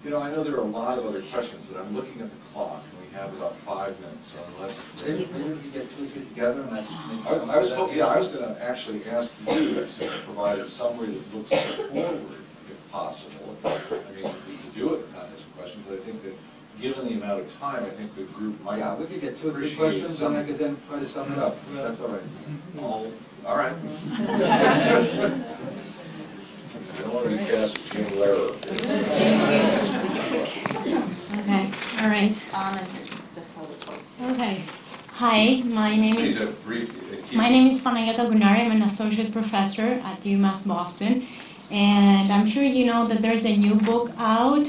You know, I know there are a lot of other questions, but I'm looking at the clock, and we have about 5 minutes, so unless... Maybe we could get 2 or 3 together, and I was going to actually ask you to provide a summary that looks forward, if possible. I mean, we could do it in context of questions, but I think that given the amount of time, I think the group might... Yeah, we could get 2 or 3 questions, and I could then try to sum it up. That's all right. All right. I don't want to be cast as being Lara. Okay, all right. Okay. Hi, my name is Panayota Gunari. I'm an associate professor at UMass Boston. And I'm sure you know that there's a new book out.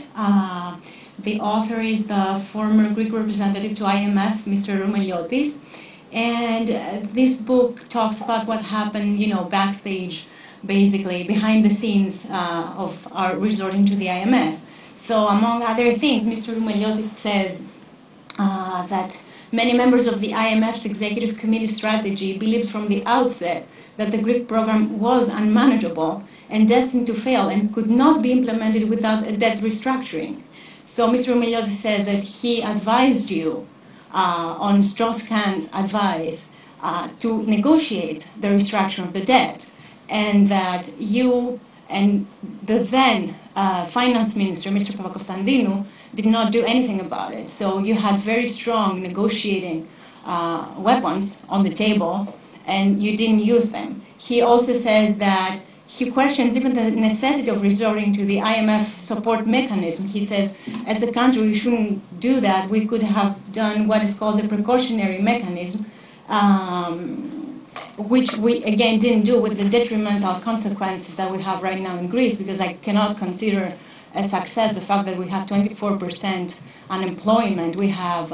The author is the former Greek representative to IMF, Mr. Ρουμελιώτης. And this book talks about what happened, you know, backstage, basically, behind the scenes of our resorting to the IMF. So among other things, Mr. Ρουμελιώτης says that many members of the IMF's executive committee strategy believed from the outset that the Greek program was unmanageable and destined to fail and could not be implemented without a debt restructuring. So Mr. Ρουμελιώτης said that he advised you on Strauss-Kahn's advice to negotiate the restructuring of the debt, and that you and the then finance minister, Mr. Papakonstantinou, did not do anything about it. So you had very strong negotiating weapons on the table, and you didn't use them. He also says that he questions even the necessity of resorting to the IMF support mechanism. He says, as a country, we shouldn't do that. We could have done what is called a precautionary mechanism, which we, again, didn't do, with the detrimental consequences that we have right now in Greece, because I cannot consider a success the fact that we have 24% unemployment. We have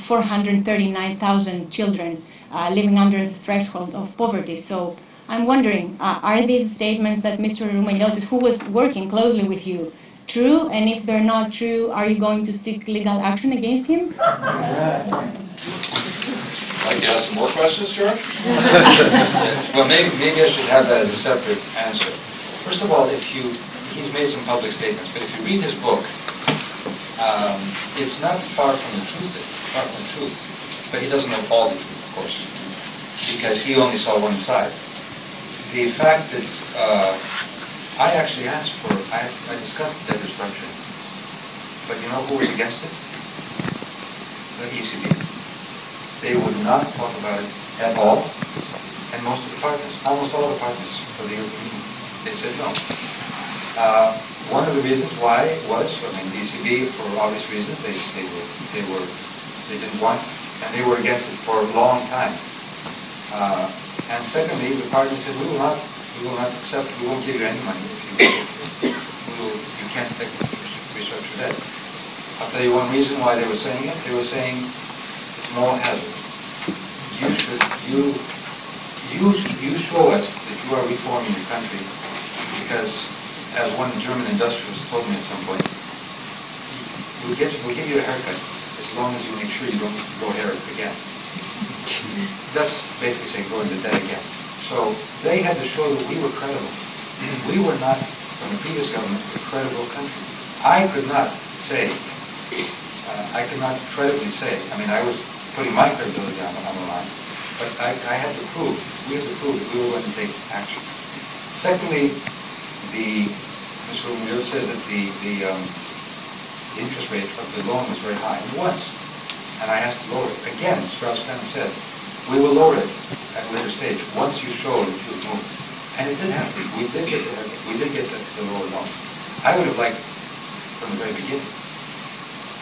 439,000 children living under the threshold of poverty. So I'm wondering, are these statements that Mr. Ρουμελιώτης, who was working closely with you, true? And if they're not true, are you going to seek legal action against him? Like you ask some more questions, George? Well, maybe I should have that as a separate answer. First of all, he's made some public statements, but if you read his book, it's not far from the truth. But he doesn't know all the truth, of course, because he only saw one side. The fact that I actually asked for, I discussed debt restructuring, but you know who was against it? The ECB. They would not talk about it at all, and most of the partners, almost all the partners of the European Union, they said no. One of the reasons why was, I mean, the ECB, for obvious reasons, they didn't want, and they were against it for a long time. And secondly, the partners said, we will not accept, we won't give you any money if you can't restructure debt. I'll tell you one reason why they were saying it. They were saying it's moral hazard. You show us that you are reforming your country, because, as one German industrialist told me at some point, we'll give you a haircut as long as you make sure you don't grow hair again. That's basically saying go into debt again. So they had to show that we were credible. We were not, from the previous government, a credible country. I could not credibly say, I mean, I was putting my credibility on the line, but I had to prove, we had to prove that we were going to take action. Secondly, Mr. Ρουμελιώτης says that the interest rate of the loan was very high. It was. And I asked to lower it. Again, Strauss-Kahn said, we will lower it at a later stage once you show that you've moved. And it did happen. We did get the lower loan. I would have liked from the very beginning.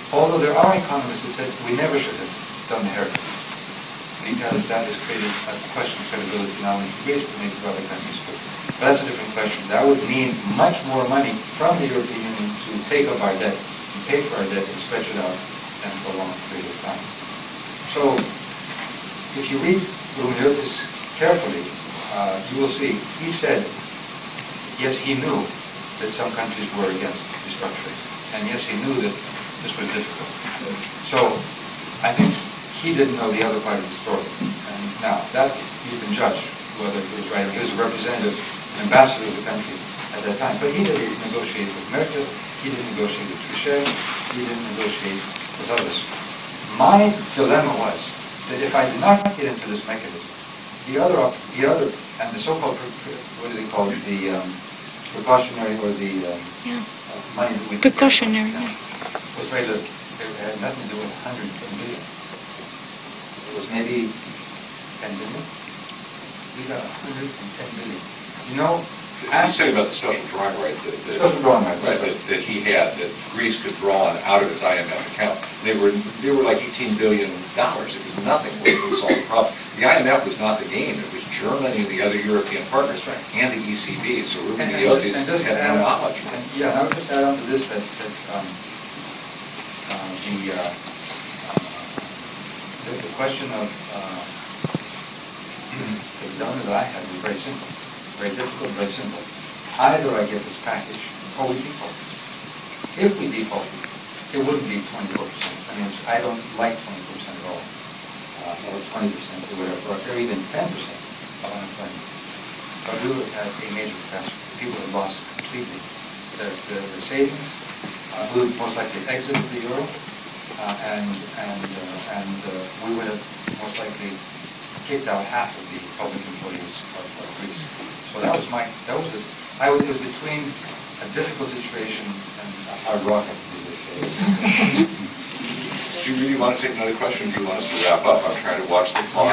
Although there are economists that said we never should have done the haircut, because that has created a question of credibility not only for Greece but maybe for other countries too. But that's a different question. That would mean much more money from the European Union to take up our debt and pay for our debt and stretch it out and for a long period of time. So, if you read Ρουμελιώτης carefully, you will see he said, yes, he knew that some countries were against restructuring, and yes, he knew that this was difficult. So, I think he didn't know the other part of the story. And now, that you can judge whether he was right. He was a representative, an ambassador of the country at that time. But he didn't negotiate with America. He didn't negotiate with Trichet. He didn't negotiate with others. My dilemma was that if I did not get into this mechanism, the other, and the so-called, what do they call it, the precautionary or the money that we precautionary was very little. It had nothing to do with 110 billion. It was maybe 10 billion. We got 110 billion. You know, I'm saying about the special drawing rights that he had, that Greece could draw on out of his IMF account. They were like $18 billion. It was nothing to solve the problem. The IMF was not the game. It was Germany and the other European partners and the ECB. So Ρουμελιώτη had no knowledge. Yeah, I would just add on to this that the question of the dilemma that I had was very simple. Very difficult, very simple. Either I get this package, or we default. If we default, it wouldn't be 24%. I mean, I don't like 24% at all, or 20% or whatever, or even 10% of unemployment. But we would have a major catastrophe. People would have lost completely their savings. We would most likely exit the euro, and we would have most likely kicked out half of the public employees of Greece. So that was it was between a difficult situation and a hard rock, as they say. Do you really want to take another question? Do you want us to wrap up? I'm trying to watch the clock.